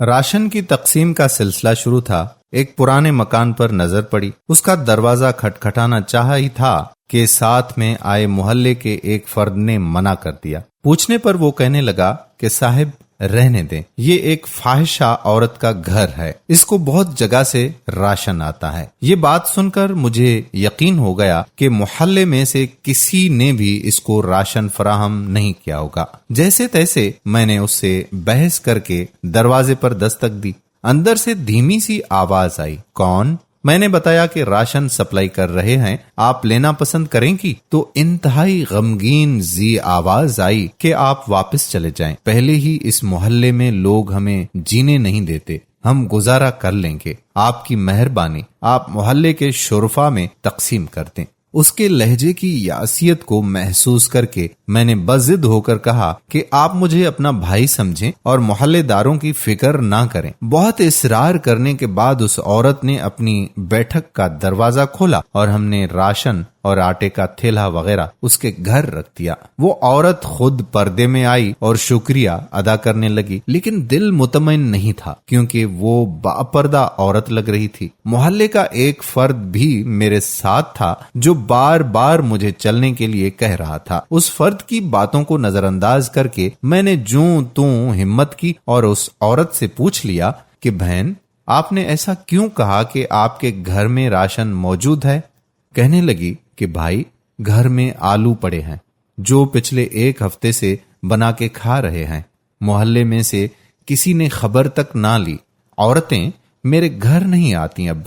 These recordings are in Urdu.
راشن کی تقسیم کا سلسلہ شروع تھا۔ ایک پرانے مکان پر نظر پڑی، اس کا دروازہ کھٹکھٹانا چاہا ہی تھا کہ ساتھ میں آئے محلے کے ایک فرد نے منع کر دیا۔ پوچھنے پر وہ کہنے لگا کہ صاحب رہنے دیں، یہ ایک فاحشہ عورت کا گھر ہے، اس کو بہت جگہ سے راشن آتا ہے۔ یہ بات سن کر مجھے یقین ہو گیا کہ محلے میں سے کسی نے بھی اس کو راشن فراہم نہیں کیا ہوگا۔ جیسے تیسے میں نے اس سے بحث کر کے دروازے پر دستک دی۔ اندر سے دھیمی سی آواز آئی، کون؟ میں نے بتایا کہ راشن سپلائی کر رہے ہیں، آپ لینا پسند کریں گی؟ تو انتہائی غمگین ذی آواز آئی کہ آپ واپس چلے جائیں، پہلے ہی اس محلے میں لوگ ہمیں جینے نہیں دیتے، ہم گزارا کر لیں گے، آپ کی مہربانی، آپ محلے کے شرفا میں تقسیم کر دیں۔ اس کے لہجے کی یاسیت کو محسوس کر کے میں نے بضد ہو کر کہا کہ آپ مجھے اپنا بھائی سمجھیں اور محلے داروں کی فکر نہ کریں۔ بہت اصرار کرنے کے بعد اس عورت نے اپنی بیٹھک کا دروازہ کھولا اور ہم نے راشن اور آٹے کا تھیلا وغیرہ اس کے گھر رکھ دیا۔ وہ عورت خود پردے میں آئی اور شکریہ ادا کرنے لگی، لیکن دل مطمئن نہیں تھا کیونکہ وہ باپردہ عورت لگ رہی تھی۔ محلے کا ایک فرد بھی میرے ساتھ تھا جو بار بار مجھے چلنے کے لیے کہہ رہا تھا۔ اس فرد کی باتوں کو نظر انداز کر کے میں نے جوں توں ہمت کی اور اس عورت سے پوچھ لیا کہ بہن، آپ نے ایسا کیوں کہا کہ آپ کے گھر میں راشن موجود ہے؟ کہنے لگی کہ بھائی، گھر میں آلو پڑے ہیں جو پچھلے ایک ہفتے سے بنا کے کھا رہے ہیں، محلے میں سے کسی نے خبر تک نہ لی، عورتیں میرے گھر نہیں آتی اب۔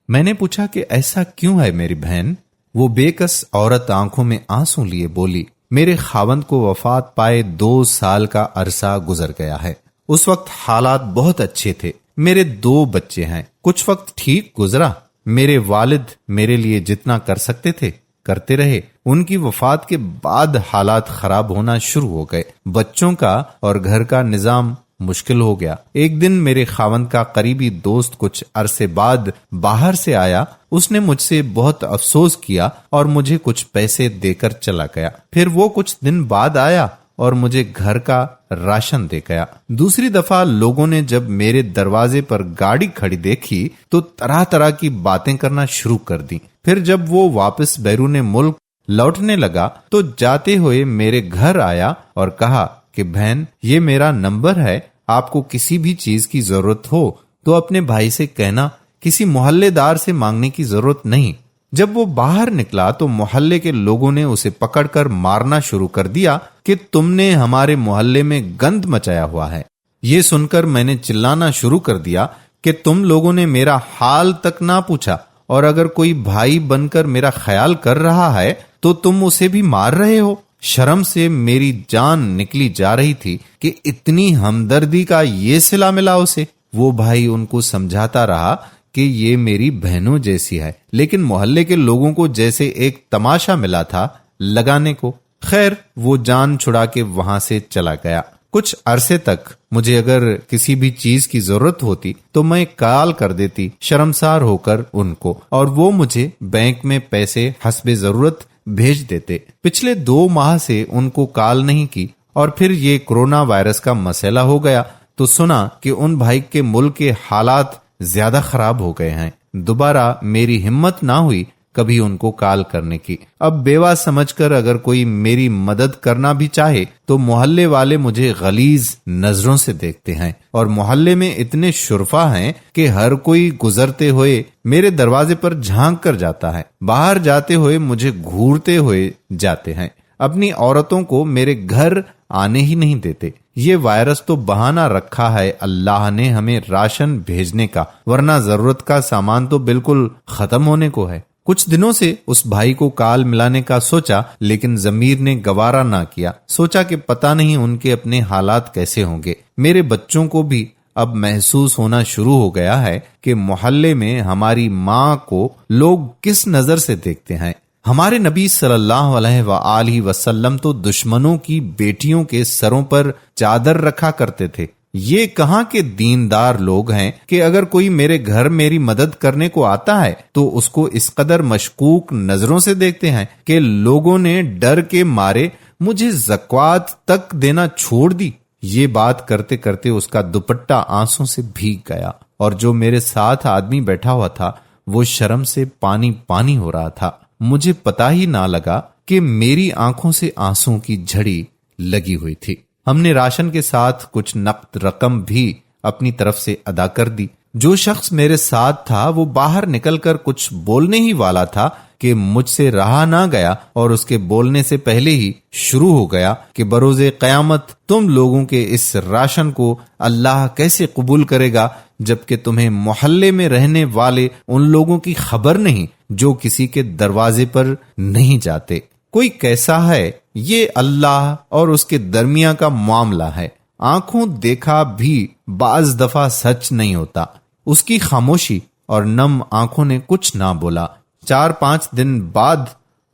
میں نے پوچھا کہ ایسا کیوں ہے میری بہن؟ وہ بے کس عورت آنکھوں میں آنسو لیے بولی، میرے خاوند کو وفات پائے 2 سال کا عرصہ گزر گیا ہے۔ اس وقت حالات بہت اچھے تھے، میرے 2 بچے ہیں، کچھ وقت ٹھیک گزرا، میرے والد میرے لیے جتنا کر سکتے تھے کرتے رہے، ان کی وفات کے بعد حالات خراب ہونا شروع ہو گئے، بچوں کا اور گھر کا نظام مشکل ہو گیا۔ ایک دن میرے خاوند کا قریبی دوست کچھ عرصے بعد باہر سے آیا، اس نے مجھ سے بہت افسوس کیا اور مجھے کچھ پیسے دے کر چلا گیا۔ پھر وہ کچھ دن بعد آیا اور مجھے گھر کا راشن دے گیا۔ دوسری دفعہ لوگوں نے جب میرے دروازے پر گاڑی کھڑی دیکھی تو طرح طرح کی باتیں کرنا شروع کر دی۔ پھر جب وہ واپس بیرون ملک لوٹنے لگا تو جاتے ہوئے میرے گھر آیا اور کہا کہ بہن، یہ میرا نمبر ہے، آپ کو کسی بھی چیز کی ضرورت ہو تو اپنے بھائی سے کہنا، کسی محلے دار سے مانگنے کی ضرورت نہیں۔ جب وہ باہر نکلا تو محلے کے لوگوں نے اسے پکڑ کر مارنا شروع کر دیا کہ تم نے ہمارے محلے میں گند مچایا ہوا ہے۔ یہ سن کر میں نے چلانا شروع کر دیا کہ تم لوگوں نے میرا حال تک نہ پوچھا، اور اگر کوئی بھائی بن کر میرا خیال کر رہا ہے تو تم اسے بھی مار رہے ہو۔ شرم سے میری جان نکلی جا رہی تھی کہ اتنی ہمدردی کا یہ صلہ ملا اسے۔ وہ بھائی ان کو سمجھاتا رہا کہ یہ میری بہنوں جیسی ہے، لیکن محلے کے لوگوں کو جیسے ایک تماشا ملا تھا لگانے کو۔ خیر، وہ جان چھڑا کے وہاں سے چلا گیا۔ کچھ عرصے تک مجھے اگر کسی بھی چیز کی ضرورت ہوتی تو میں کال کر دیتی شرمسار ہو کر ان کو، اور وہ مجھے بینک میں پیسے حسب ضرورت بھیج دیتے۔ پچھلے 2 ماہ سے ان کو کال نہیں کی، اور پھر یہ کورونا وائرس کا مسئلہ ہو گیا تو سنا کہ ان بھائی کے ملک کے حالات زیادہ خراب ہو گئے ہیں۔ دوبارہ میری ہمت نہ ہوئی کبھی ان کو کال کرنے کی۔ اب بیوہ سمجھ کر اگر کوئی میری مدد کرنا بھی چاہے تو محلے والے مجھے غلیظ نظروں سے دیکھتے ہیں، اور محلے میں اتنے شرفا ہیں کہ ہر کوئی گزرتے ہوئے میرے دروازے پر جھانک کر جاتا ہے، باہر جاتے ہوئے مجھے گھورتے ہوئے جاتے ہیں، اپنی عورتوں کو میرے گھر آنے ہی نہیں دیتے۔ یہ وائرس تو بہانہ رکھا ہے اللہ نے ہمیں راشن بھیجنے کا، ورنہ ضرورت کا سامان تو بالکل ختم ہونے کو ہے۔ کچھ دنوں سے اس بھائی کو کال ملانے کا سوچا، لیکن ضمیر نے گوارا نہ کیا۔ سوچا کہ پتہ نہیں ان کے اپنے حالات کیسے ہوں گے۔ میرے بچوں کو بھی اب محسوس ہونا شروع ہو گیا ہے کہ محلے میں ہماری ماں کو لوگ کس نظر سے دیکھتے ہیں۔ ہمارے نبی صلی اللہ علیہ وآلہ وسلم تو دشمنوں کی بیٹیوں کے سروں پر چادر رکھا کرتے تھے۔ یہ کہاں کے دیندار لوگ ہیں کہ اگر کوئی میرے گھر میری مدد کرنے کو آتا ہے تو اس کو اس قدر مشکوک نظروں سے دیکھتے ہیں کہ لوگوں نے ڈر کے مارے مجھے زکوٰۃ تک دینا چھوڑ دی۔ یہ بات کرتے کرتے اس کا دوپٹہ آنسوں سے بھیگ گیا، اور جو میرے ساتھ آدمی بیٹھا ہوا تھا وہ شرم سے پانی پانی ہو رہا تھا۔ مجھے پتا ہی نہ لگا کہ میری آنکھوں سے آنسوں کی جھڑی لگی ہوئی تھی۔ ہم نے راشن کے ساتھ کچھ نقد رقم بھی اپنی طرف سے ادا کر دی۔ جو شخص میرے ساتھ تھا وہ باہر نکل کر کچھ بولنے ہی والا تھا کہ مجھ سے رہا نہ گیا اور اس کے بولنے سے پہلے ہی شروع ہو گیا کہ بروز قیامت تم لوگوں کے اس راشن کو اللہ کیسے قبول کرے گا جبکہ تمہیں محلے میں رہنے والے ان لوگوں کی خبر نہیں جو کسی کے دروازے پر نہیں جاتے۔ کوئی کیسا ہے، یہ اللہ اور اس کے درمیان کا معاملہ ہے۔ آنکھوں دیکھا بھی بعض دفعہ سچ نہیں ہوتا۔ اس کی خاموشی اور نم آنکھوں نے کچھ نہ بولا۔ 4-5 دن بعد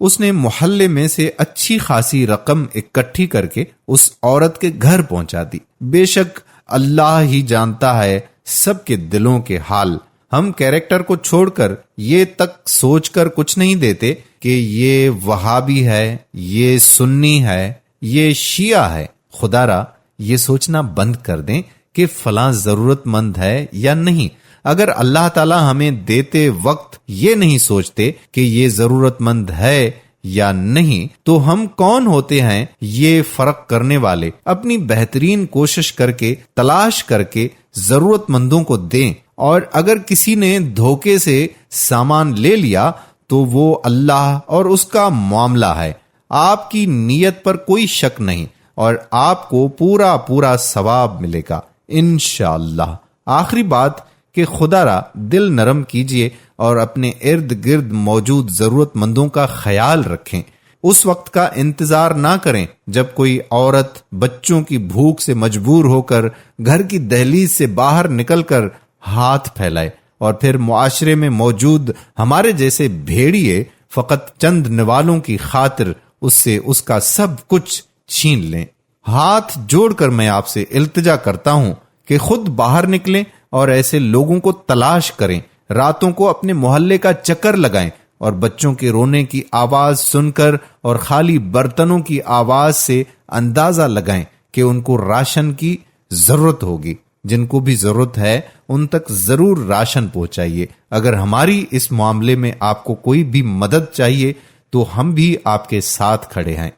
اس نے محلے میں سے اچھی خاصی رقم اکٹھی کر کے اس عورت کے گھر پہنچا دی۔ بے شک اللہ ہی جانتا ہے سب کے دلوں کے حال۔ ہم کیریکٹر کو چھوڑ کر یہ تک سوچ کر کچھ نہیں دیتے کہ یہ وہابی ہے، یہ سنی ہے، یہ شیعہ ہے۔ خدا را یہ سوچنا بند کر دیں کہ فلاں ضرورت مند ہے یا نہیں۔ اگر اللہ تعالی ہمیں دیتے وقت یہ نہیں سوچتے کہ یہ ضرورت مند ہے یا نہیں تو ہم کون ہوتے ہیں یہ فرق کرنے والے؟ اپنی بہترین کوشش کر کے تلاش کر کے ضرورت مندوں کو دیں، اور اگر کسی نے دھوکے سے سامان لے لیا تو وہ اللہ اور اس کا معاملہ ہے۔ آپ کی نیت پر کوئی شک نہیں اور آپ کو پورا پورا ثواب ملے گا انشاءاللہ۔ آخری بات کہ خدا را دل نرم کیجئے اور اپنے ارد گرد موجود ضرورت مندوں کا خیال رکھیں۔ اس وقت کا انتظار نہ کریں جب کوئی عورت بچوں کی بھوک سے مجبور ہو کر گھر کی دہلیز سے باہر نکل کر ہاتھ پھیلائے، اور پھر معاشرے میں موجود ہمارے جیسے بھیڑیے فقط چند نوالوں کی خاطر اس سے اس کا سب کچھ چھین لیں۔ ہاتھ جوڑ کر میں آپ سے التجا کرتا ہوں کہ خود باہر نکلیں اور ایسے لوگوں کو تلاش کریں، راتوں کو اپنے محلے کا چکر لگائیں اور بچوں کے رونے کی آواز سن کر اور خالی برتنوں کی آواز سے اندازہ لگائیں کہ ان کو راشن کی ضرورت ہوگی۔ جن کو بھی ضرورت ہے ان تک ضرور راشن پہنچائیے۔ اگر ہماری اس معاملے میں آپ کو کوئی بھی مدد چاہیے تو ہم بھی آپ کے ساتھ کھڑے ہیں۔